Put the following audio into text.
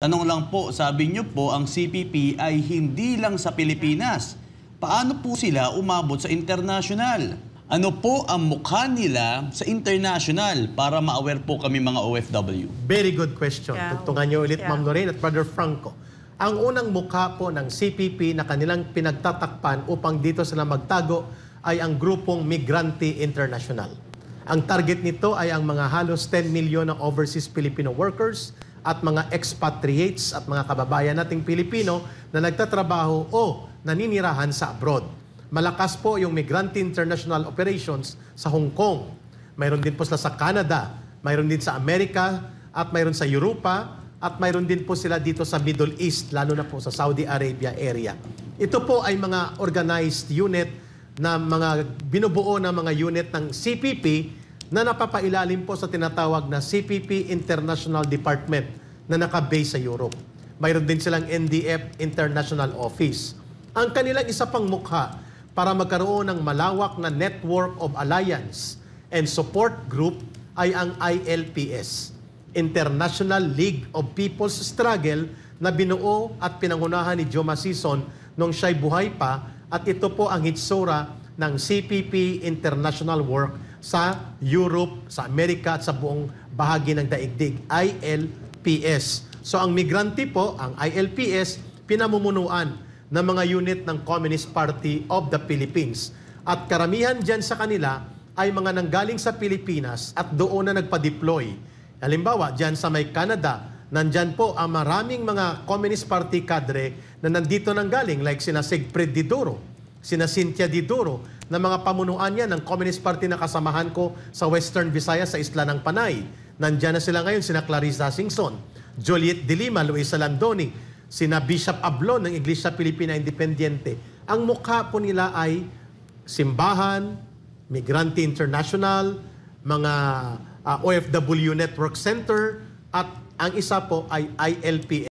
Tanong lang po, sabi niyo po ang CPP ay hindi lang sa Pilipinas. Paano po sila umabot sa international? Ano po ang mukha nila sa international para ma-aware po kami mga OFW? Very good question. Tugtungan niyo ulit, Ma'am Lorraine at Brother Franco. Ang unang mukha po ng CPP na kanilang pinagtatakpan upang dito sila magtago ay ang grupong Migrante International. Ang target nito ay ang mga halos 10 million na overseas Filipino workers at mga expatriates at mga kababayan nating Pilipino na nagtatrabaho o naninirahan sa abroad. Malakas po yung Migrante International Operations sa Hong Kong. Mayroon din po sila sa Canada, mayroon din sa Amerika, at mayroon sa Europa, at mayroon din po sila dito sa Middle East, lalo na po sa Saudi Arabia area. Ito po ay mga organized unit na mga binubuo na mga unit ng CPP na napapailalim po sa tinatawag na CPP International Department na naka-base sa Europe. Mayroon din silang NDF International Office. Ang kanilang isa pang mukha para magkaroon ng malawak na network of alliance and support group ay ang ILPS, International League of People's Struggle, na binuo at pinangunahan ni Joe Masison nung siya'y buhay pa, at ito po ang hitsura ng CPP International Work sa Europe, sa Amerika at sa buong bahagi ng daigdig, ILPS. So ang migrante po, ang ILPS, pinamumunuan ng mga unit ng Communist Party of the Philippines. At karamihan dyan sa kanila ay mga nanggaling sa Pilipinas at doon na nagpa-deploy. Halimbawa, dyan sa may Canada, nandyan po ang maraming mga Communist Party cadre na nandito nanggaling, like sina Siegfried Diduro, sina Cynthia Diduro, na mga pamunuan yan ng Communist Party na kasamahan ko sa Western Visayas sa Isla ng Panay. Nandyan na sila ngayon, sina Clarissa Singson, Juliet de Lima, Luisa Landoni, sina Bishop Ablon ng Iglesia Pilipina Independiente. Ang mukha po nila ay simbahan, Migrante International, mga OFW Network Center, at ang isa po ay ILP.